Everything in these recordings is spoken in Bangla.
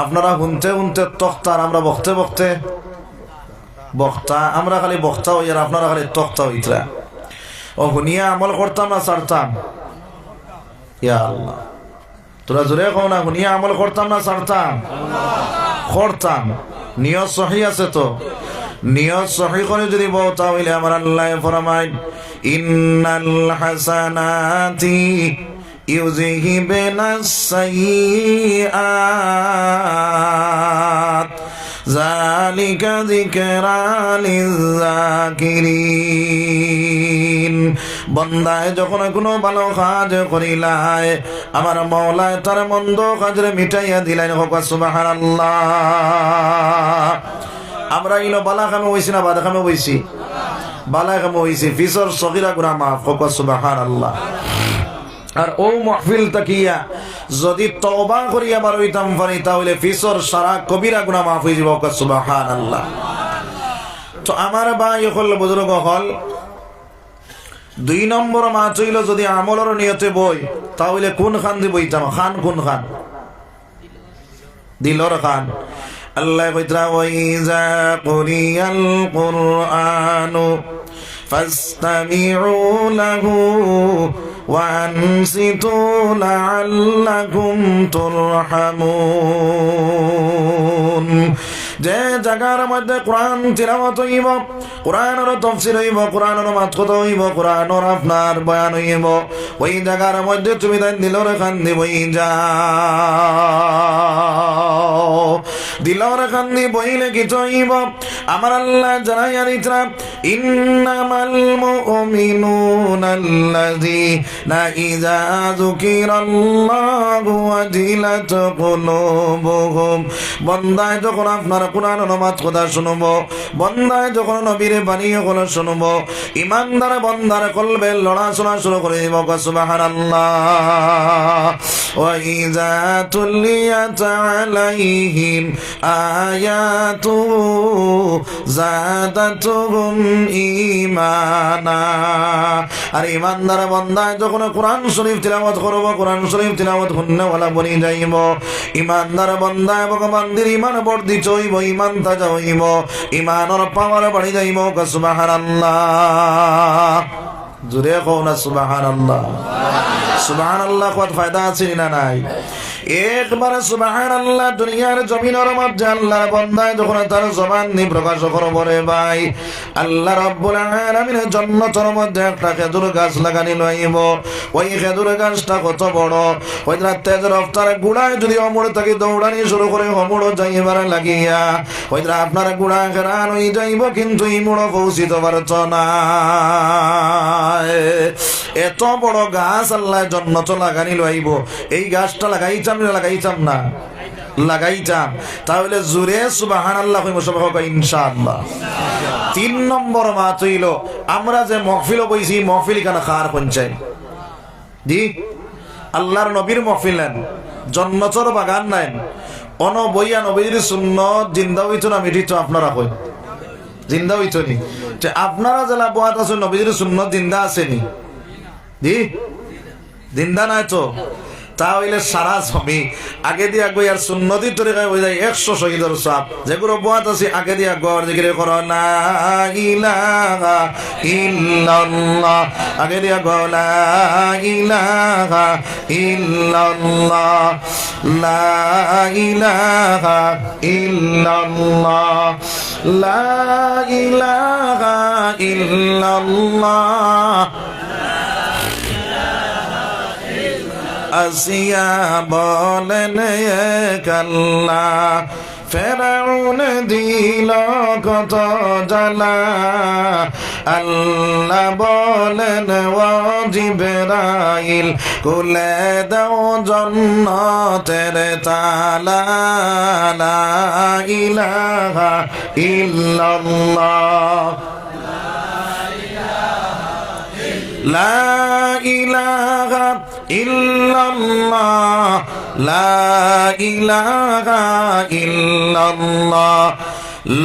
আপনারা শুনতে শুনতে তক্তার, আমরা বকতে বকতে বক্তা, আমরা খালি বক্তা হই আর আপনারা খালি তক্তা হইতরা। ও শুনিয়া আমল করতাম না ছাড়তাম? ইয়া আল্লাহ, তোরা জোরে কও না, শুনিয়া আমল করতাম না ছাড়তাম? করতাম। নিয়ত সহি আছে তো? নিয়ত সহি করে যদি বউ তাহলে আমার আল্লাহ ফরমায় ইন্নাল হাসানাতি ইউযহিবনাস সাইয়্যাত যালিকা যিকরা লিয-যাকিরিন। বান্দায় যখন কোনো ভালো কাজ করিলায় আমার মাওলায় তার মন্দ কাজে মিটাইয়া দিলেন। হোক সুবহানাল্লাহ। আমরা ইনো বালা কামে হইছি না বাদা কামে হইছি? বালা কামে হইছি। ফিসর সগীরা গুনাহ মাফ। হোক সুবহানাল্লাহ। আর ও মাহফিল তাকিয়া যদি তওবা করিয়া বার হইতাম পারি তাহলে ফিসর সারা কবিরা গুনাহ মাফ হয়ে যাবে। হোক সুবহানাল্লাহ। তো আমার ভাই হল বুজুর্গ হল 2 নম্বর মাছ হইল যদি আমলের নিয়তে বই তাহলে কোন খান দি বইতাম? খান কোন খান? দিলর খান। আল্লাহ কইতরা ওয়াইজা কুরিয়াল কুরআনু ফাসতামিউ লাহু ওয়া আনসিতু লাআল্লাকুম তুরহামুন। যে জায়গার মধ্যে কোরআন তিলাওয়াত হইব, কোরআনের তাফসীর হইব, কোরআনের মাতকথ হইব, কোরআনের আপনার বয়ান হইব, ওই জায়গার মধ্যে তুমি তাই দিলর খান দিবই যাও। দিলর খান দি বইলে কিছু হইব আমার আল্লাহ জানাইয়া দিতরা ইন্নামাল মুমিনুনাল্লাযীনা ইযা যুকিরাল্লাহু ওয়াজিলাত কুলুবুহুম। বান্দায় যখন আপনার কোরআনের মাতকথা শুনবো, বান্দায় যখন নবীর বাণী গুলো শুনবো, ইমানদার বান্দার কলবে লড়াশোনা শুরু করে দিব। সুবহানাল্লাহ। ওয়া ইযা তুলিয়াত আলাইহিম আয়াতুহু যাদাতুহুম ঈমানা। আর ইমানদার বান্দায় যখন কোরআন শরীফ তিলাওয়াত করব, কোরআন শরীফ তিলাওয়াত শুননেওয়ালা বনি যাইব, ইমানদার বান্দায় ভগবানদের ঈমান বর্ধিত হইব, ঈমান তাজা হইব, ঈমানের পাওয়ার বাড়ি যাইব। সুবহানাল্লাহ। জোরে কও না সুবহানাল্লাহ। সুবহানাল্লাহ কত ফায়দা আছে না নাই? একবারে সুবহানাল্লাহ দুনিয়ার জমিনের মধ্যে আল্লাহর বান্দায় যখন তার জবান নিয়ে প্রকাশ করব রে ভাই, আল্লাহ রাব্বুল আলামিনের জান্নাতের মধ্যে একটা খেজুর গাছ লাগানি লইব। ওই খেজুর গাছটা কত বড়, ওই তেজ রফতার গুড়ায় যদি অমর থেকে দৌড়ানি শুরু করে অমর যাইবার লাগিয়া ওই আপনার গুড়া খেরান হয়ে যাইব, কিন্তু ইমুড়ো পৌঁছিত পারত না। এত বড় গাছ আল্লাহ জান্নাত লাগানি লইব। এই গাছটা লাগাইতাম না লাগাইতাম না? লাগাইতাম। তাহলে জোরে সুবহানাল্লাহ কইব সবাই হোক ইনশাআল্লাহ। 3 নম্বর মাত হইল আমরা যে মাহফিল বইছি, মাহফিল কেন খার পঞ্চায় দি আল্লাহর নবীর মাহফিল নেন, জান্নাতের বাগান নেন, অন বইয়া নবীর সুন্নাত জিন্দা হইতো না মিঠিত? আপনারা কই জিন্দা হইতো নি? আপনারা জেলা বহাত আছেন নবীর সুন্নাত জিন্দা আসেনি? দি জিন্দা নাই তো? তাহলে সারা জমি আগে দিয়া গই আর সুন্নতি তরিকায় হয়ে যায় 100 শহীদের সব। যেগুলো বয়াত আছে আগে দিয়া গর জিকির করো লা ইলাহা ইল্লাল্লাহ, আগে দিয়া গো লা ইলাহা ইল্লাল্লাহ, লা ইলাহা ইল্লাল্লাহ, লা ইলাহা ইল্লাল্লাহ। আসিয়া বলেন কাল্লা ফেরাউন দিল কত জ্বালা, আল্লাহ বলেন ও জিবরাইল খুলে দাও জান্নাতের তালা, লা ইলাহা ইল্লাল্লাহ, লা ইলাহা ইল্লাল্লাহ, লা ইলাহা ইল্লাল্লাহ,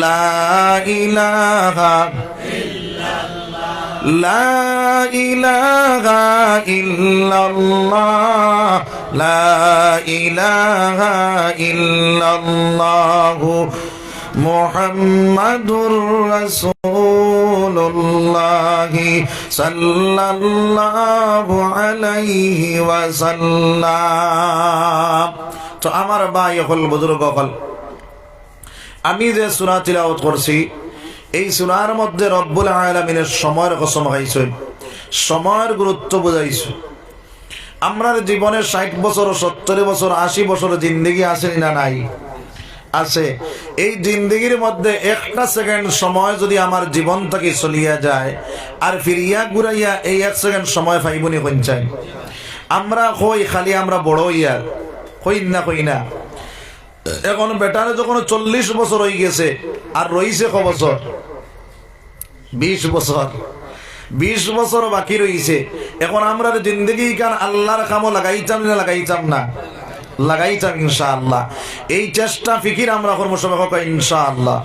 লা ইলাহা ইল্লাল্লাহ, লা ইলাহা ইল্লাল্লাহ, লা ইলাহা ইল্লাল্লাহু মুহাম্মাদুর রাসূলুল্লাহ সাল্লাল্লাহু আলাইহি ওয়াসাল্লাম। তো আমার ভাই হল বুজুর্গ হল, আমি যে সূরা তিলাওয়াত করছি এই সূরার মধ্যে রব্বুল আলামিনের সময়ের কসম খাইছে, সময়ের গুরুত্ব বুঝাইছে। আমরার জীবনে 60 বছর 70 বছর 80 বছর জিন্দেগি আছে না নাই? আছে। এই জিন্দেগির মধ্যে একটা সেকেন্ড সময় যদি আমার জীবন থেকে চলিয়া যায় আর ফিরিয়া ঘুরাইয়া এই 1 সেকেন্ড সময় পাইবনি কোন চাই? আমরা কই খালি আমরা বড় হইয়া কই না। এখন বেটারে যখন 40 বছর হয়ে গেছে আর রইছে ক বছর? 20 বছর। 20 বছর বাকি রইছে। এখন আমরা জিন্দগি কান আল্লাহর কামও লাগাইতাম না লাগাইতাম না? লাগাইতাম ইনশাআল্লাহ। এই চেষ্টা ফিকির আমরা করবো সবাই ইনশাআল্লাহ।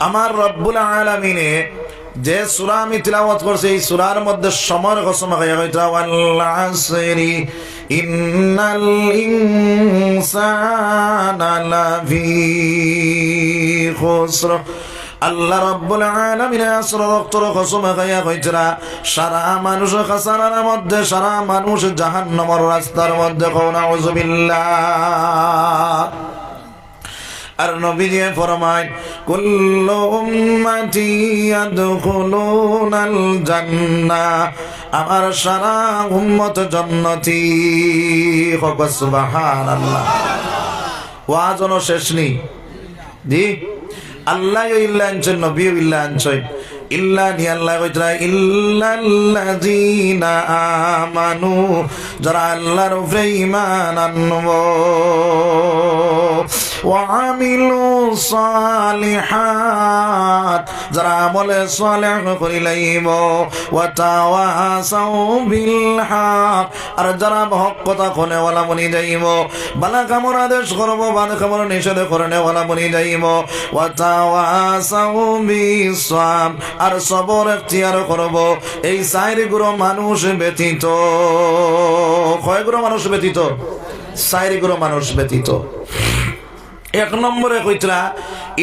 আমার রব্বুল আলামিনে যে সূরা আমি তিলাওয়াত করছি এই সূরার মধ্যে সময়ের কসম খাইয়া কইতা ওয়াল আসরি ইন্নাল ইনসানা লাফি খুসর। আল্লাহ রাব্বুল আলামিন আসর ওয়াক্তের কসম খাইয়া কইতা সারা মানুষ খাসারার মধ্যে, সারা মানুষ জাহান্নামের রাস্তার মধ্যে। কও নাউযুবিল্লাহ। আর নবীজি ফরমায় কুল্লু উম্মতি ইয়াদখুলুনাল জান্নাহ, আমার সারা উম্মত জান্নাতি। সুবহানাল্লাহ। ওয়াজনো শেষ নেই জি। আল্লাহ ইল্লা আনছেন, নবী ইল্লা আনছেন। ইল্লা নি আল্লাহ কইরা ইল্লাল্লাযীনা আমানু, যারা আল্লাহর উপরে ঈমান আনবো, ওয়া আমিলু সালিহাত, যারা আমলে সালেহ করিলাইব, ওয়া তাওয়াসাউ বিল হক, আর যারা হক কথা কোনে ওয়ালা বনি যাইব, বালা কামর আদেশ করব, বালা কামর নিষেধ করনে ওয়ালা বনি যাইব, ওয়া তাওয়াসাউ বিস সাবর, আর সবর ইখতিয়ার করব। এই 4 গুরু মানুষ ব্যতীত, কয় গুরু মানুষ ব্যতীত? 4 গুরু মানুষ ব্যতীত। 1 নম্বরে কইতরা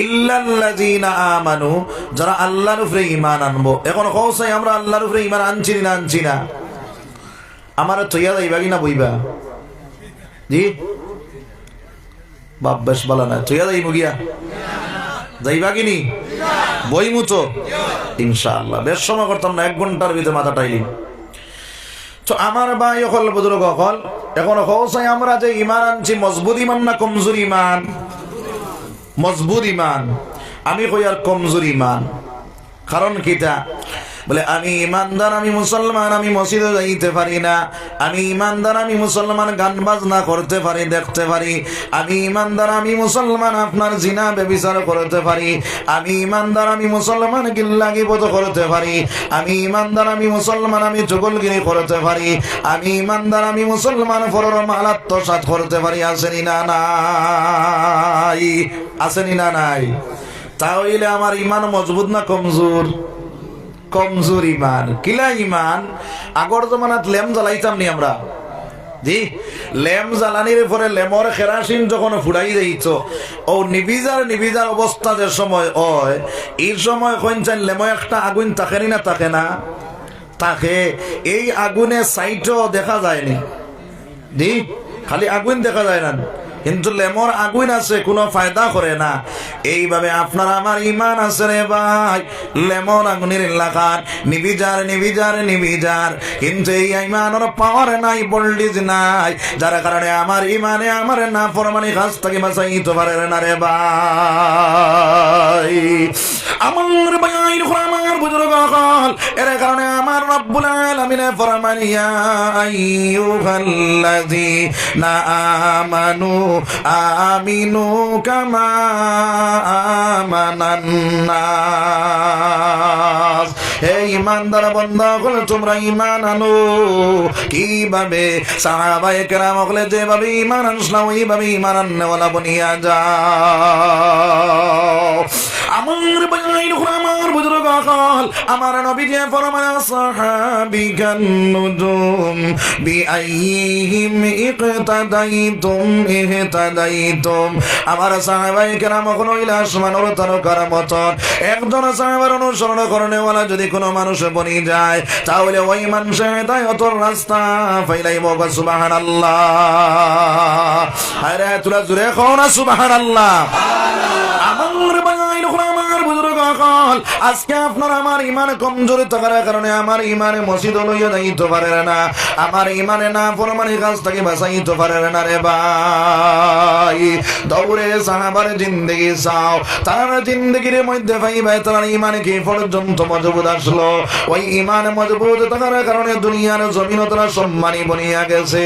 ইল্লাল্লাযীনা আমানু, যারা আল্লাহর উপরে ঈমান আনবো। এখন কওসাই আমরা আল্লাহর উপরে ঈমান আনছি না আনছি না? আমার তৈয়া যাইবা কি না বইবা জি? বাপ বেশ বলা না, তৈয়া যাইব গিয়া যাইবা কিনি? বইমু তো ইনশাআল্লাহ। বেশ সময় করতাম না, 1 ঘন্টার ভিতরে মাথা টাইলি। তো আমার ভাই হল বুজুর্গ হল, এখন কওসাই আমরা যে ঈমান আনছি মজবুত ঈমান না কমজোর ঈমান? মজবুত ঈমান। আমি কই আর কমজোর ঈমান। কারণ কিটা? বলে আমি ইমানদার, আমি মুসলমান, আমি মসজিদে যাইতে পারি না। আমি ইমানদার, আমি মুসলমান, গান বাজনা করতে পারি, দেখতে পারি। আমি ইমানদার, আমি মুসলমান, আপনার জিনা ব্যভিচার করতে পারি। আমি ইমানদার, আমি মুসলমান, গিল্লাগিবত করতে পারি। আমি ইমানদার, আমি মুসলমান, আমি চুগলগিরি করতে পারি। আমি ইমানদার, আমি মুসলমান, পরের মাল আত্মসাৎ করতে পারি। আসেনি না নাই? আসেনি না নাই? তাহলে আমার ইমান মজবুত না কমজোর? কমজোর ঈমান। কিলা ঈমান? আগর জমানাত লেম জ্বালাইতাম নি আমরা জি? লেম জ্বালানির পরে লেমর কেরাসিন যখন ফুড়াই যাইত, ও নিবিজার অবস্থা যে সময় হয়, এই সময় কইনছেন লেমো একটা আগুন থাকে না থাকে না? থাকে। এই আগুনে সাইটও দেখা যায়নি জি, খালি আগুন দেখা যায় না, কিন্তু লেমর আগুন আছে, কোনো ফায়দা করে না। এইভাবে আপনার আমার ইমান আছে রে ভাই, লেমর আগুনের এলাকার নিবিজার, কিন্তু এই ইমানের পাওয়ার নাই, ভোল্টেজ নাই, যার কারণে আমার ইমানে আমার না ফরমানি কাজ থেকে বাঁচাইতে পারে না রে ভাই। আমার ভাই আমার বুজুর্গ হল, এর কারণে আমার রব্বুল আলামিনে ফরমানি ইয়া আইয়ুহাল্লাযীনা আমানু আমিনু কামা আমানান নাস। হে ঈমানদার বান্দা হল, তোমরা ঈমান আনো। কিভাবে? সাহাবায়ে কেরাম হলে যেভাবে ঈমান আনছিল ওইভাবে ঈমান আননেওয়ালা বনিয়া যাও। আমার ভাই আমার বুজুর্গ কল আমার নবী যে ফরমায় সাহাবিকান নুজুম বিআইহিম ইকতাদাইতুম ইহতাদাইতুম। আমার সাহাবায়ে কেরাম হইল আসমানের তারকার মতন। একজন সাহাবার অনুসরণ করনেওয়ালা যদি কোনো মানুষ বনি যায় তাহলে ওই মানুষের হেদায়েতের রাস্তা ফাইলাইব। সুবহানাল্লাহ। আরে তোরা জোরে কও না সুবহানাল্লাহ। আমার ভাই আমার বুজুর্গ কল আজকে আপনার আমার ইমান কমজোর থাকার কারণে আমার ইমানে মসজিদ লইয়া যাইতে পারে না, আমার ইমানে না ফরমানি কাজ থেকে বাঁচাইতে পারে না রে ভাই। দৌড়ে সাহাবার জিন্দেগি চাও, তার জিন্দেগির মধ্যে ভাই তার ইমান কি পর্যন্ত মজবুত আসলো। ওই ইমান মজবুত থাকার কারণে দুনিয়ার জমিন তোরা সম্মানী বনিয়া গেছে,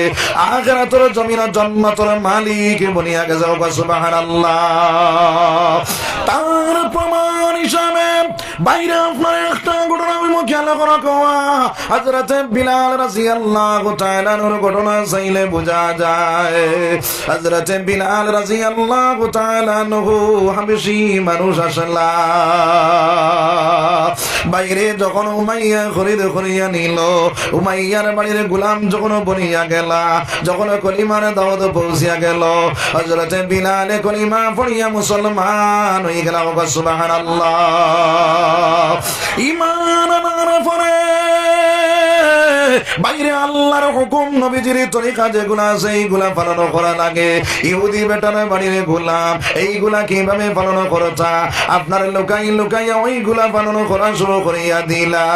আখিরাতের জমিন জান্নাতের মালিক বনিয়া গেছে। সুবহানাল্লাহ। তার প্রমাণ হিসাবে বাইরে আপনার একটা ঘটনা খেয়াল করা কোয়া হযরত বিলাল রাদিয়াল্লাহু তাআলা এর ঘটনা চাইলে বোঝা যায়। হযরত বিলাল রাদিয়াল্লাহু তাআলা নহু হাবশী মানুষ আসলা বাইরে যখন উমাইয়া খরিদ করিয়া নিল, উমাইয়ার বাড়ির গোলাম যখন বনিয়া গেলা, যখন কলিমার দাওয়াত পৌঁছিয়া গেল, হযরত বিলাল কলিমা পড়িয়া মুসলমান হয়ে গেল। সুবহানাল্লাহ। ঈমান আনার পরে বাইরে আল্লাহর হুকুম নবীজির তরিকা যেগুলা আছে এইগুলা পালন করা লাগে। ইহুদি বেটার বাড়ির গোলাম এইগুলা কিভাবে পালন করতা আপনার লুকাই লুকাইয়া ওইগুলা পালন করা শুরু করিয়া দিলা।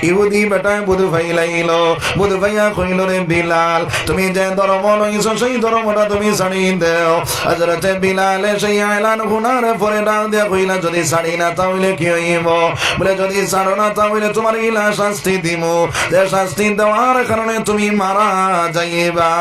ইহুদি বেটায় বুধ ভাইলাইল, বুধ ভাইয়া কইল রে বিলাল তুমি যে ধর্ম লইছ সেই ধর্মটা তুমি ছাড়ি দেও। হযরত বিলাল সেই এলান গুনার পরে ডাল দিয়া কইলা যদি ছাড়ি না তাহলে কি হইব? বলে যদি ছাড়ো না তাহলে তোমার ইলা শাস্তি দিব, যে শাস্তি দেওয়ার কারণে তুমি মারা যাইবা।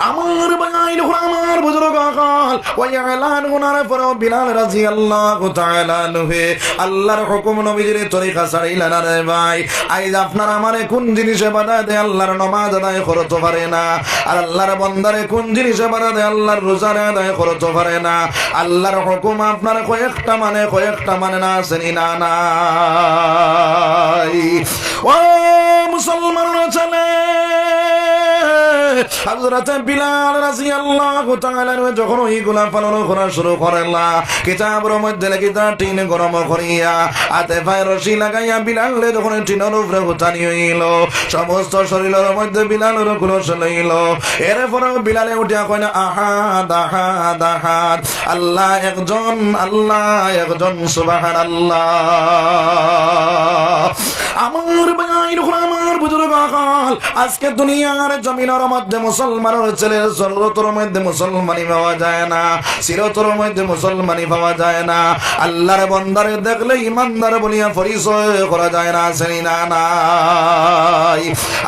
আমার ভাই আমার বুজুর্গ কল ওই এলান গুনার পরে বিলাল রাদিয়াল্লাহু তাআলা আনহু আল্লাহর হুকুম নবীজির তরিকা ছাড়িলেন না রে ভাই। আইজ আপনার আমারে কোন জিনিসে বাধা দেয় আল্লাহর নামাজ আদায় করতে পারে না, আর আল্লাহর বান্দারে কোন জিনিসে বাধা দেয় আল্লাহর রোজা আদায় করতে পারে না। আল্লাহর হুকুম আপনার কয়েকটা মানে না আসেনি না নাই। ও মুসলমান চলে হযরত বিলাল রাদিয়াল্লাহু তাআলা যখন ওইগুলা পালন করা শুরু করলা, কিতাবের মধ্যে লেখিতা টিন গরম করিয়া হাতে পায়ে রশি লাগাইয়া বিলালে যখন টিনের উপরে উঠানি হইল, সমস্ত শরীরের মধ্যে বিলালের কুলস লইল। এরপরে বিলালে উঠিয়া কয় না আহাদ আহাদ আহাদ, আল্লাহ একজন, আল্লাহ একজন, সুবহানাল্লাহ। আমার ভাই আমার বুজুর্গ কল আজকে দুনিয়ার জমিনের মধ্যে মুসলমানের ছেলের সরলতর মধ্যে মুসলমানি পাওয়া যায় না, সিরতর মধ্যে মুসলমানি পাওয়া যায় না। আল্লাহর বান্দারে দেখলে ইমানদার বলিয়া পরিচয় করা যায় না, আসেনি না নাই।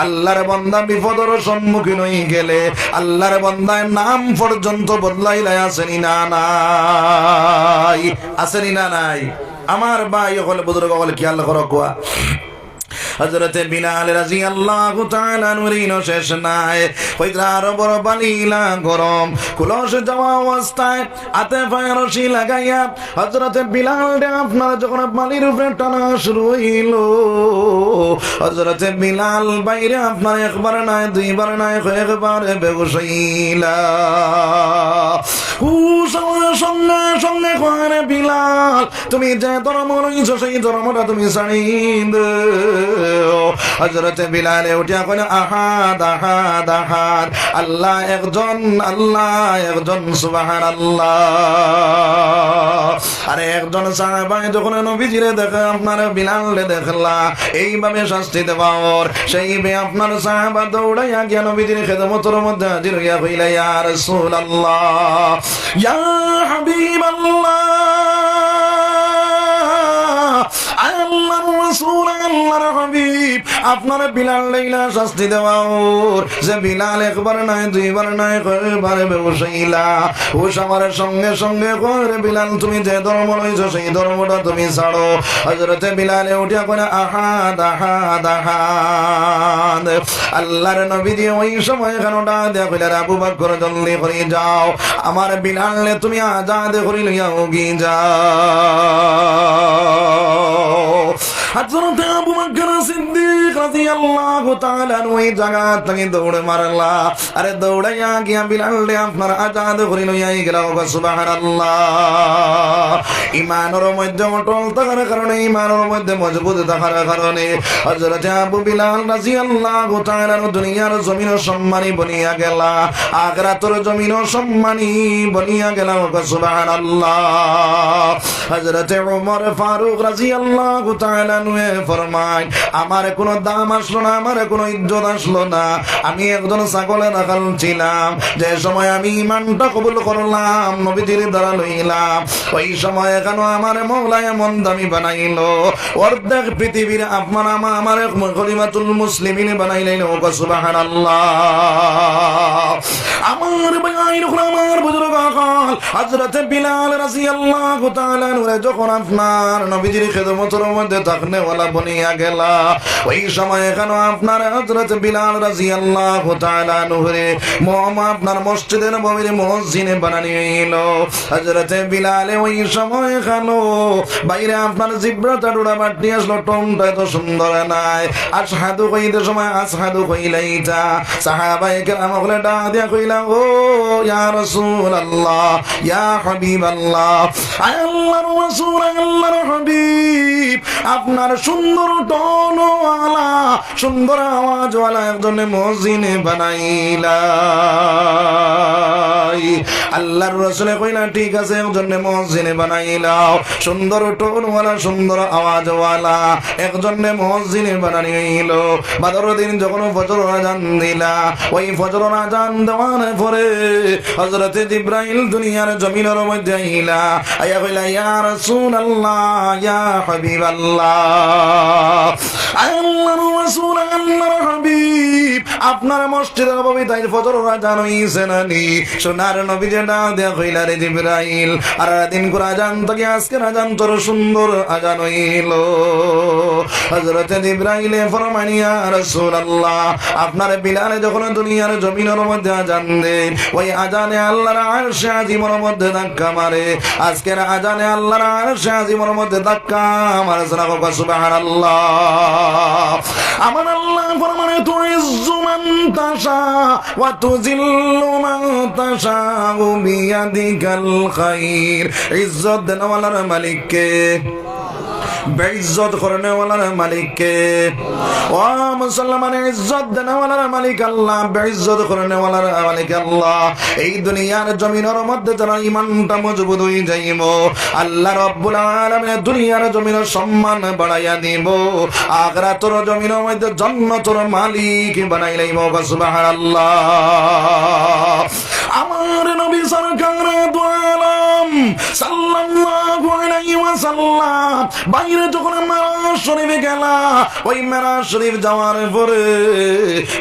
আল্লাহর বান্দা বিপদের সম্মুখীন হয়ে গেলে আল্লাহর বান্দার নাম পর্যন্ত বদলাইলে, আসেনি না নাই, আসেনি না নাই। আমার ভাই হলে বুজুর্গ হলে খেয়াল করো কোয়া হযরত বিলাল রাদিয়াল্লাহু তাআলা নুরিন শেষ নাই। কইতার বড় বালিলা গরম কুলস যাওয়া অবস্থায় হাতে পায়ে রশি লাগাইয়া হযরত বিলাল রে আপনার যখন বালির উপরে টানা শুরু হইল, হযরত বিলাল বাইরে আপনার একবার নাই দুইবার নাই কয়েকবার বেহুশ হইলা। সঙ্গে সঙ্গে কয় বিলাল তুমি যে ধর্ম লইছ সেই ধর্মটা তুমি ছাড়ি দেও। হযরত বিলালে উঠিয়া কইল আহাদ আহাদ আহাদ, আল্লাহ একজন, আল্লাহ একজন, সুবহানাল্লাহ। আরে একজন সাহাবা যখন নবীজিরে দেখে আপনার বিলালে দেখলা এইভাবে শাস্তি দেওয়ার, সেই আপনার সাহাবা দৌড়াইয়া গিয়া নবীজির খেদমতের মধ্যে হাজির হইয়া কইলা ইয়া রাসূলুল্লাহ, ইয়া হাবিবাল্লাহ, আল্লাহর রাসূল আল্লাহর হাবিব আপনার বিলাল লাইলা শাস্তি দেওয়ার যে বিলাল একবার নয় দুইবার নয় কয়বার বেউসাইলা ও আমার সঙ্গে সঙ্গে করে বিলাল তুমি যে ধর্ম লইছো সেই ধর্মটা তুমি ছাড়ো হযরতে বিলালে উঠিয়া করে আহাদ আহাদ আহাদ আল্লাহর নবী দিয়ে ওই সময় কানোটা দেয়া কইলা আবু বকর জলদি করে যাও আমার বিলালে তুমি আজাদ করে লইয়া ওগি যাও হযরত আবু বকর সিদ্দিক রাদিয়াল্লাহু তাআলা ওই জায়গা থেকে দৌড়ে মারলা আরে দৌড়াইয়া গিয়া বিলালে আপনার আজাদ করে লইয়া গেল সুবহানাল্লাহ ঈমানের মধ্যে অটল থাকার কারণে ঈমানের মধ্যে মজবুত থাকার কারণে হযরত আবু বিলাল রাদিয়াল্লাহু তাআলা দুনিয়ার জমিন সম্মানী বনিয়া গেল আখিরাতের জমিন সম্মানী বনিয়া গেল সুবহানাল্লাহ হযরত ওমর ফারুক রাদিয়াল্লাহু তাআলা নুয়ে ফরমায় আমার কোনো দাম আসলো না আমার কোনো ইজ্জত আসলো না আমি একজন ছাগলের রাখাল ছিলাম যে সময় আমি ঈমানটা কবুল করলাম নবীজির দ্বারা লইলাম ওই সময় কেন আমার মওলা এমন দামি বানাইলো অর্ধেক পৃথিবীর আপনার আমার খলিফাতুল মুসলিমিন বানাইলেন ও সুবহানাল্লাহ আমার ভাই আমার বুজুর্গ আকাল হযরত বিলাল রাদিয়াল্লাহু তাআলা নূরে যখন আপনার নবীজির খিদমতের মধ্যে থাকনে ওয়ালা বনিয়া গেল ওই সময় কেন আপনার হযরত বিলাল রাদিয়াল্লাহু তাআলা নূরে মুহাম্মদ আপনার মসজিদের নববীর মুয়াজ্জিন বানাইলো হযরত বিলাল ওই সময় কেন বাইরে আপনার জিব্রাটা ডোরা বাটি আসলো টমটা তো সুন্দর নাই আশহাদু কইতে সময় আশহাদু কইলাইতা সাহাবায়ে কেরাম বলে ডাক দিয়া কইলা ও ইয়া রাসূলুল্লাহ ইয়া হাবিবাল্লাহ আল্লাহর রাসূল আল্লাহর হাবিব আপনার সুন্দর টনওয়ালা সুন্দর আওয়াজওয়ালা একজন মুয়াজ্জিন বানাইলা আল্লাহর রাসূল কইলা ঠিক আছে একজন মুয়াজ্জিন বানাইলাও সুন্দর টোনওয়ালা সুন্দর আওয়াজওয়ালা একজন মুয়াজ্জিন বানাইলো বদর দিন যখন ফজর আযান দিলা ওই ফজর আযান দেওয়ার পরে হযরত জিবরাইল দুনিয়ার জমিনের মধ্যে আইলা আয়া কইলা ইয়া রাসূলুল্লাহ ইয়া হাবিবাল্লাহ আল্লাহর রাসূল আল্লাহর হাবিব আপনার মসজিদের নববীতে ফজর আযান হইছে নানি সোনার নবী যে ডাক দেয়া কইলা রে জিবরাইল আর দিন করে আযান থেকে আজকের আযান তোর সুন্দর আযান হইলো হযরত জিবরাইল ফরমান ইয়া রাসূলুল্লাহ আপনার বিলাল যখন দুনিয়ার জমিনের মধ্যে আযান দেন ওই আযানে আল্লাহর আরশে আজিমের মধ্যে ধাক্কা মারে আজকের আযানে আল্লাহর আরশে আজিমের মধ্যে ধাক্কা মারে সুবহানাল্লাহ আমার আল্লাহ ফরমানে তুইজ্জু মান তাশা ওয়া তুযিল্লু মান তাশা বিয়াদিকাল খায়র ইজ্জত দেনওয়ালার মালিক কে বেইজ্জত করনেওয়ালার মালিক কে ও মুসলমানের ইজ্জত দেনওয়ালার মালিক আল্লাহ বেইজ্জত করনেওয়ালার মালিক আল্লাহ এই দুনিয়ার জমিনের মধ্যে যারা ঈমানটা মজবুত হয়ে যাইব আল্লাহ রাব্বুল আলামিন দুনিয়ার জমিনের সম্মান বাড়াইয়া দিব আখিরাতের জমিনের মধ্যে জান্নাতের মালিক বানাইলাইব সুবহানাল্লাহ আমার নবী সরকার দু আলম সাল্লাল্লাহু আলাইহি ওয়াসাল্লাম বাইরে যখন মেরাজ শরীফে গেলা ওই মেরাজ শরীফ যাওয়ার পরে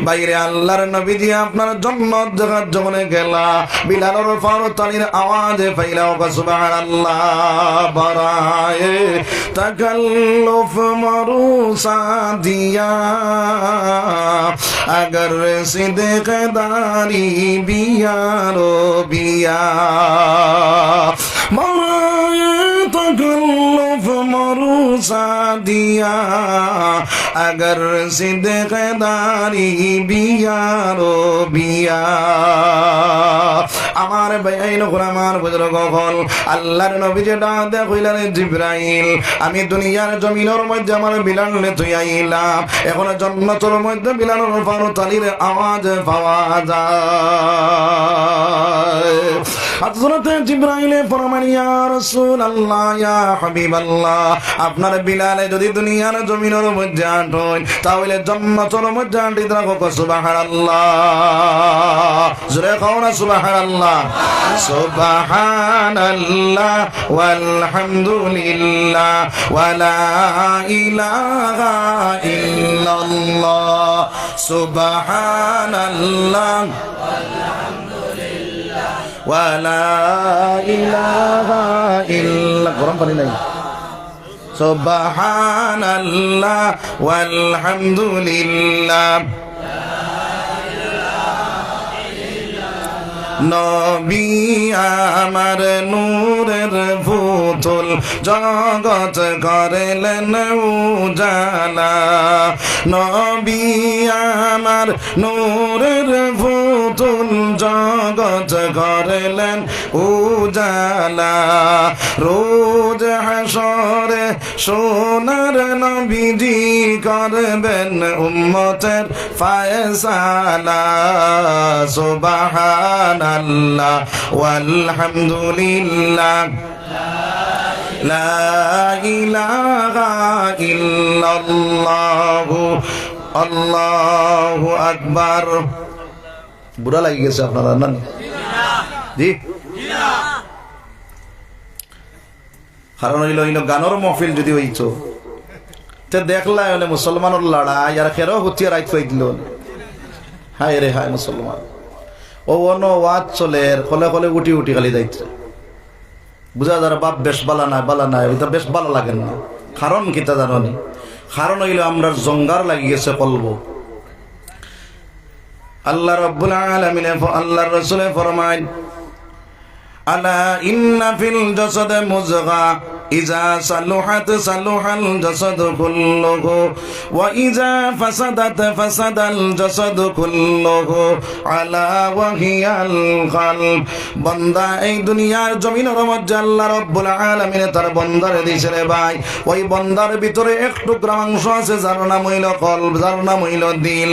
বাইরে আল্লাহর নবীজি আপনার জান্নাত দেখার জন্য গেলা বিলালের ফারতালির আওয়াজে ফাইলা সুবহানাল্লাহ বারায়ে তাকাল্লুফ মারুসা দিয়া अगर सिद्दीक़दारी बिया रो बिया मौलाए तकल्लुफ मरूसा दिया अगर सिद्दीक़दारी बिया रो बिया আমার ভাইন গোলামার বুজুর্গ হল আল্লাহর নবী যে ডাক দেয়া কইলেন জিবরাইল আমি দুনিয়ার জমিনের মধ্যে আমার বিলালে তুই আইলাম এখন জান্নাতের মধ্যে বিলালের ফারতালির আওয়াজ পাওয়া যায় হযরত জিবরাইল ফরমান ইয়া রাসূলুল্লাহ ইয়া হাবিবাল্লাহ আপনার বিলালে যদি দুনিয়ার জমিনের মধ্যে আটয় তাহলে জান্নাতের মধ্যে আটই রাখো সুবহানাল্লাহ জোরে কও না সুবহানাল্লাহ সুবহানাল্লাহ ওয়ালহামদুলিল্লাহ ওয়ালা ইলাহা ইল্লাল্লাহ সুবহানাল্লাহ ওয়ালা ইলাহা ইল্লা গরম পানি নাই সুবহানাল্লাহ ওয়ালহামদুলিল্লাহ নবী আমার নূরের পুতুল জগৎ করেলেন উজালা নবী আমার নূরের পুতুল জগৎ করেলেন উজালা রোজ হাসরে সোনার নবীজি করবেন উম্মতের ফায়সালা সুবহানাল্লাহ ওয়ালহামদুলিল্লাহ লা ইলাহা ইল্লাল্লাহ আল্লাহু আকবার বুড়া লাগি গেছে আপনারা না জি কারণ হইল গানের মহফিল যদি হইতো তে দেখলা মুসলমানের লড়াই আর খেরো হুতিয়া রাইত পাই দিল হায় রে হায় মুসলমান ও অন্য ওয়াজ চলে কলে কলে উঠি উঠি খালি যাইছে বুঝা যারা বাপ বেশ বালা নাই ওইটা বেশ ভালো লাগে না কারণ কিতা জানি কারণ হইল আমরা জঙ্গার লাগি গেছে কলব আল্লাহ রাব্বুল আলামিন আল্লাহর রাসূল ফরমায় আলা ইন্না ফিল জাসাদে মুযগা ইজা সালুহাত সালুহাল জাসাদু কুল্লুহু ওয়া ইজা ফাসাদাত ফাসাদাল জাসাদু কুল্লুহু আলা ওয়া হিয়াল কলব বান্দা এই দুনিয়ার জমিনের মধ্যে আল্লাহ রাব্বুল আলামিন তার বান্দারে দিয়েছে রে ভাই ওই বান্দার ভিতরে এক টুকরা মাংস আছে যার নাম হইল কলব যার নাম হইল দিল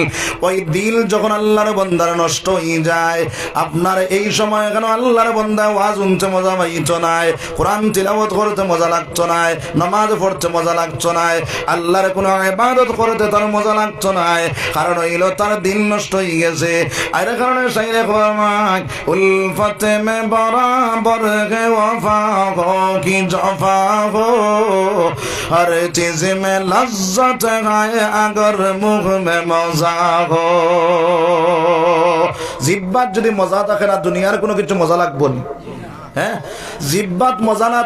ওই দিল যখন আল্লাহর বান্দার নষ্ট হয়ে যায় আপনার এই সময় কেন আল্লাহর বান্দা ওয়াজ শুনতে মজা পাইতো না কোরআন তিলাওয়াত করতে মজা লাগতো না নামাজ পড়তে মজা লাগতো না আল্লাহর কোনো ইবাদত করতে তার মজা লাগতো না কারণ হইল তার দিল নষ্ট হয়ে গেছে আর কারণে শাইরে ফরমায় উলফতে মে বরাবর হে ওয়াফা হো কি জফা হো হর চিজ মে লজ্জত গায় আগর মুখ মে মজা হো জিহ্বার যদি মজা থাকে না দুনিয়ার কোনো কিছু মজা লাগবে না হ্যাঁ জিহ্বাত মজা না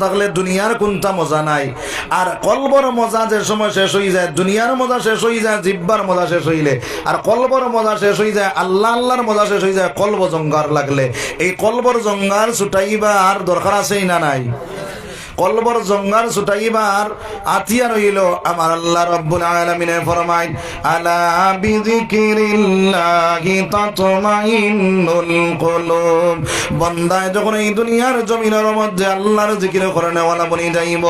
থাকলে দুনিয়ার কোনটা মজা নাই আর কলবর মজা যে সময় শেষ হয়ে যায় দুনিয়ার মজা শেষ হয়ে যায় জিহ্বার মজা শেষ হইলে আর কলবর মজা শেষ হয়ে যায় আল্লাহ আল্লাহর মজা শেষ হয়ে যায় কলব জঙ্গার লাগলে এই কলবর জঙ্গার ছুটাইবা আর দরকার আছেই না নাই কলবর জঙ্গার ছুটাইবার আতিয়ার হইল আমার আল্লাহ রাব্বুল আলামিন ফরমায় আলা বিযিকিরিল্লাহি তাতমাইন্নুল কুলুব বান্দা যখন এই দুনিয়ার জমিনের মধ্যে আল্লাহর জিকির করে নেওয়ালা বনি যাইব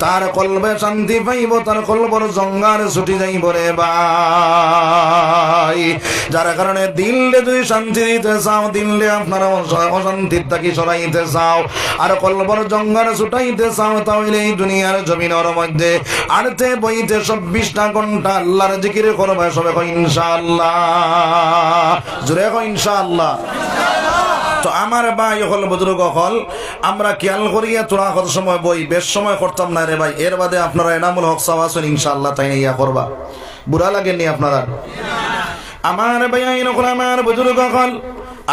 তার কলবে শান্তি পাইব তার কলবর জঙ্গার ছুটি যাইব রে ভাই যার কারণে দিলে যদি শান্তি দিতে চাও দিলে আপনারা অশান্তির থাকি সরাইতে চাও আর কলবর জঙ্গার ছুটাইতে চাও তাহলে এই দুনিয়ার জমিনের মধ্যে আড়তে বইতে 24টা ঘন্টা আল্লাহর জিকির করবে সবে কই ইনশাআল্লাহ জোরে কই ইনশাআল্লাহ তো আমার ভাই হল বুজুর্গ হল আমরা খেয়াল করিয়া তোরা কত সময় বই বেশ সময় করতাম না রে ভাই এর বাদে আপনারা এনামুল হক সাহেব আছেন ইনশাআল্লাহ তাই ইয়া করবা বুড়া লাগেননি আপনারা আমার ভাই আইনকুল আমার বুজুর্গ হল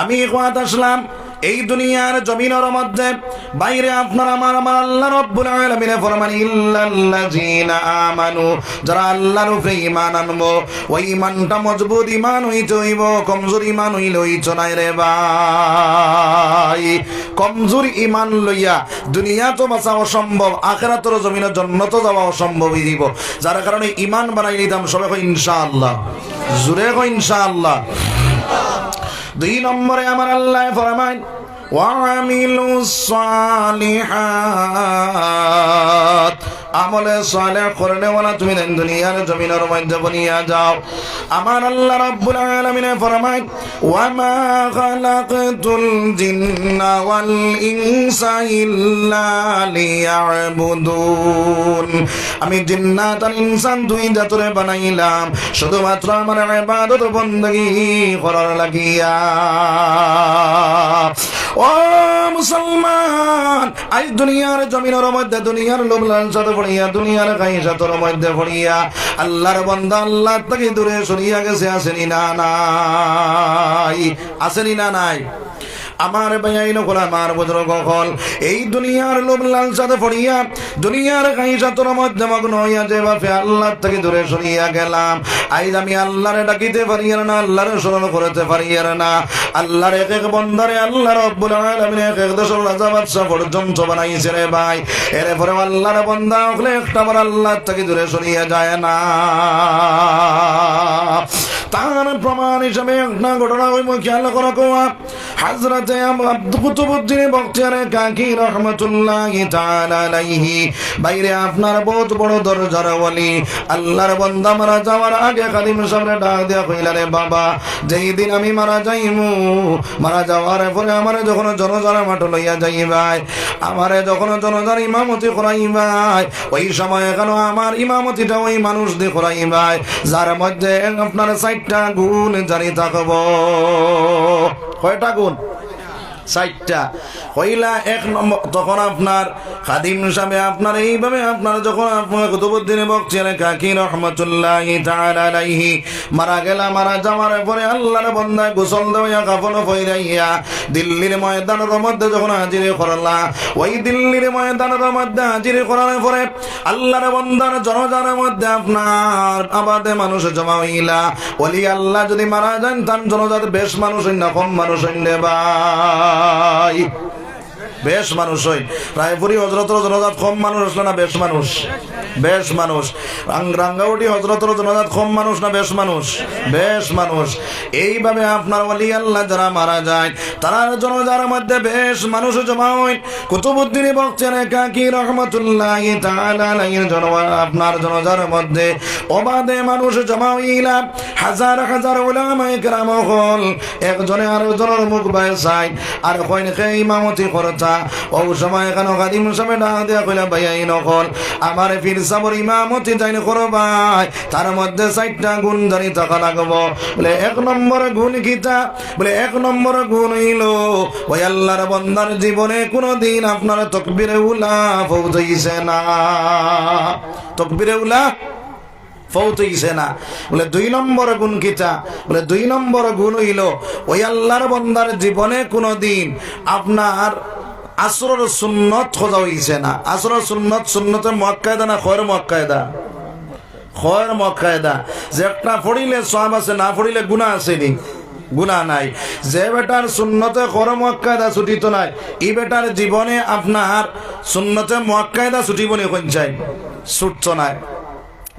আমি কোয়াত আসলাম এই দুনিয়ার জমিনের মধ্যে বাইরে আপনার আমার আল্লাহ রাব্বুল আলামিন ফরমান ইল্লাল্লাযিনা আমানু যারা আল্লাহর উপরে ঈমান আনবো ওই ঈমানটা মজবুত ঈমান হইতে হইব কমজোর ঈমান হইলে হইতো না রে ভাই কমজোর ঈমান লইয়া দুনিয়া তো বাঁচা অসম্ভব আখিরাতের জমিনে জান্নাত যাওয়া অসম্ভব হয়ে যাব যার কারণে ঈমান বানাই নিতাম সবাই কই ইনশাআল্লাহ জোরে কই ইনশাআল্লাহ 2 নম্বরে আমার আল্লাহ ফরমায় ওয়ামিলুস সালিহাত আমলে সালেহ করনেওয়ালা তুমি দুনিয়ার জমিনের মধ্যে বনিয়া যাও। আমার আল্লাহ রাব্বুল আলামিন ফরমায় ওয়া মা খালাকতুল জিন্না ওয়াল ইনসা ইল্লা লিয়াবুদুন। আমি জিন্নাত আর ইনসান দুই জাতরে বানাইলাম শুধুমাত্র আমার ইবাদত বندگی করার লাগিয়া। ও মুসলমান, আজ দুনিয়ার জমিনের মধ্যে দুনিয়ার লোভ লালসাতে পড়িয়া দুনিয়ার খাইসাতের মধ্যে পড়িয়া আল্লাহর বান্দা আল্লাহ থেকে দূরে সরিয়া গেছে। আসেনি না নাই? আসেনি না নাই? আমার ভাইয়াইন কোলা আমার বুজুর্গ হল এই দুনিয়ার লোভ লালসাতে পড়িয়া দুনিয়ার খাইসাতের মধ্যে মগ্ন হইয়া যেভাবে আল্লাহ থেকে দূরে সরিয়া গেলাম, আজ আমি আল্লাহরে ডাকিতে পারি না, আল্লাহরে স্মরণ করতে পারি না। আল্লাহর এক এক বন্দারে আল্লাহ রাব্বুল আলামিন এক এক দেশের রাজা বাদশা পর্যন্ত বানাইছে রে ভাই। এরপরে আল্লাহর বান্দা হলে একটা বার আল্লাহ থেকে দূরে সরিয়া যায় না। তার প্রমাণ হিসাবে একটা ঘটনা হইব, খেয়াল করা কোয়া হযরত আব্দুল কুতুবউদ্দিন বখতিয়ারে কাকি রাহমাতুল্লাহি তাআলা আলাইহি বাইরে আপনার বহুত বড় দরজার ওলি আল্লাহর বান্দা মারা যাওয়ার আগে খাদিম সামনে ডাক দিয়া কইলা রে বাবা, যেই দিন আমি মারা যাইমু, মারা যাওয়ার পরে আমারে যখন জনজার মাঠ লইয়া যাইবাই, আমারে যখন জনজার ইমামতি করাইবাই, ওই সময় কেন আমার ইমামতিটা ওই মানুষ দিয়ে করাইবাই যার মধ্যে আপনার 60টা গুণ জারি থাকবো। কয়টা গুণ? 60টা। কইলা এক নম্বর তখন আপনার খাদিম সাহেব আপনার এইভাবে আপনার যখন আপনার কুতুবউদ্দিন বখতিয়ার কাকি রাহমাতুল্লাহি তাআলা আলাইহি মারা গেলা, মারা যাওয়ার পরে আল্লাহর বান্দা গোসল দেওয়া কাফন পরাইয়া দিল্লির ময়দানের মধ্যে যখন হাজির করলা, ওই দিল্লির ময়দানের মধ্যে হাজির করার পরে আল্লাহর বান্দার জনজার মধ্যে আপনার আবাদে মানুষ জমা হইলা। ওলি আল্লাহ যদি মারা যান তার জনজাত বেশ মানুষ না কম মানুষ হইলে ভাই? বেশ মানুষ হই। রায়পুরি হজরতর জনজাত কম মানুষ আসলো না বেশ মানুষ? বেশ মানুষ। রাঙ্গাউটি হজরতর জনজাত কম মানুষ না বেশ মানুষ? বেশ মানুষ। এইভাবে আপনার ওলি আল্লাহ যারা মারা যায় তার জনজার মধ্যে বেশ মানুষ জমা হয়। কুতুবউদ্দিন বখতিয়ার কাকি রাহমাতুল্লাহি তাআলা আলাইহির আপনার জনজার মধ্যে অবাধে মানুষ জমা হইলা। হাজার হাজার উলামায়ে কেরাম হল একজনে আরেকজনের মুখ বাই চাই আর কইন কে ইমামতি করতা। ও সময় কেন খাদিম সাহেব ডাক দিয়া কইলা ভাইয়াই নকল আমার পীর সাহেবের ইমামতি যাইন করবাই, তার মধ্যে 60টা গুণ জানি থাকা লাগবো। বলে এক নম্বর গুণ কিতা? বলে এক নম্বর গুণ হইল ওই আল্লাহর বান্দার জীবনে কোনদিন আপনার তাকবীরে উলা পৌঁছাইছে না। তাকবীরে উলা পৌঁছাইছে না। বলে 2 নম্বর গুণ কিতা? বলে 2 নম্বর গুণ হইল ওই আল্লাহর বান্দার জীবনে কোনদিন আপনার আসরের সুন্নত খোঁজা হইছে না। আসরের সুন্নত, সুন্নতে মুআক্কাদা না খয়র মুআক্কাদা? খয়র মুআক্কাদা। যে একটা পড়িলে সওয়াব আছে, না পড়িলে গুনাহ আছে নি? গুনাহ নাই। যে বেটার সুন্নতে খয়র মুআক্কাদা ছুটিত নাই, এই বেটার জীবনে আপনার সুন্নতে মুআক্কাদা ছুটিব নি? কোন চাই ছুটছ নাই।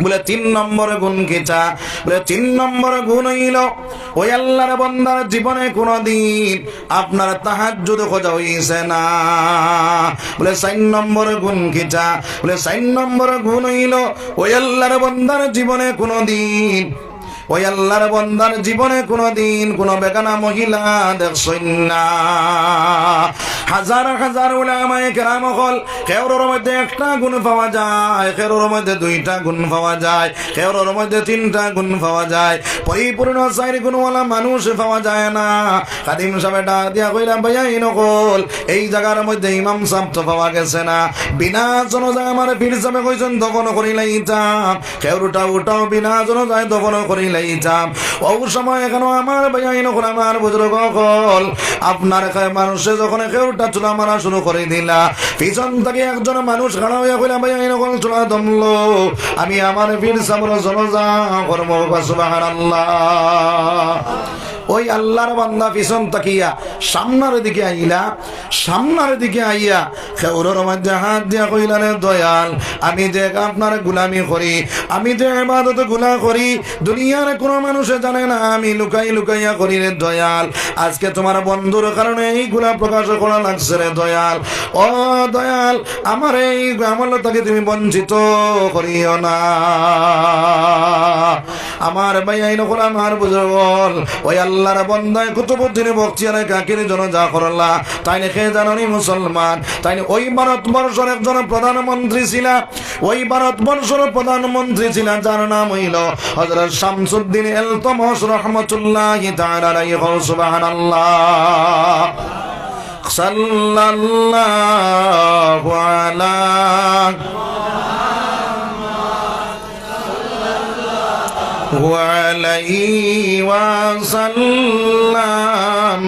বলে 3 নম্বর গুণ কিটা? বলে 3 নম্বর গুণ হইল ওই আল্লাহর বান্দার জীবনে কোনদিন আপনার তাহাজ্জুদ খোঁজা হইছে না। বলে 4 নম্বর গুণ কিটা? বলে 4 নম্বর গুণ হইল ওই আল্লাহর বান্দার জীবনে কোনদিন ওই আল্লাহর বান্দার জীবনে কোনদিন কোন বেগানা মহিলা দেখছেন না। হাজার হাজার উলামায়ে কেরাম হল কেউর মধ্যে 1টা গুণ পাওয়া যায়, কেউর মধ্যে 2টা গুণ পাওয়া যায়, কেউর মধ্যে 3টা গুণ পাওয়া যায়, পরিপূর্ণ 4 গুণওয়ালা মানুষ পাওয়া যায় না। খাদিম সাহেব ডাক দিয়া কইলা ভাইয়া এই নকল এই জায়গার মধ্যে ইমাম সাহেব তো পাওয়া গেছে না। বিনা জনজা আমার পীর সাহেব কইছেন দফন করিলাইতাম, কেউরটা উঠাও বিনা জনজায় দফন করিলাম। ও সময় এখানে আমার ভাইয়া এই নকল আমার বুজুর্গ হল আপনার মানুষে যখন কেউটা চুলা মারা শুরু করে দিলা, পিছন থেকে একজন মানুষ খাড়া হইয়া কইলা ভাইয়া এই নকল চুলা দমলো, আমি আমার পীর সাহেবের জনজা করবো। সুবহানাল্লাহ। ওই আল্লাহর বান্দা পিছন তাকিয়া সামনের দিকে আইলা, সামনের দিকে আইয়া খেউরের মধ্যে হাত দিয়া কইলা রে দয়াল, আমি যে আপনার গুলামি করি, আমি যে ইবাদত গুনাহ করি, দুনিয়ার জানে, কোনো মানুষে জানে না আমি লুকাই লুকাইয়া করি রে দয়াল। আজকে তোমার বন্ধুর কারণে এইগুলা প্রকাশ করা লাগছে রে দয়াল। ও দয়াল, আমার এই আমলতাকে তুমি বঞ্চিত করিও না। আমার ভাই আইন হল আমার বুঝল, ওই আল্লাহর বন্দায় কুতুবুদ্দিন বখতিয়ারে কাকির জন্য যা করলা তাই না খেয়ে জানি মুসলমান, তাই ওই ভারতবর্ষের একজন প্রধানমন্ত্রী ছিল, ওই ভারতবর্ষের প্রধানমন্ত্রী ছিল যার নাম হইল হযরত শামসুদ্দিন ইলতুতমিশ রাহমাতুল্লাহি তাআলা আলাইহি। সুবহানাল্লাহ। সাল্লাল্লাহু আলা ওয়া আলাইহি ওয়া সাল্লাম।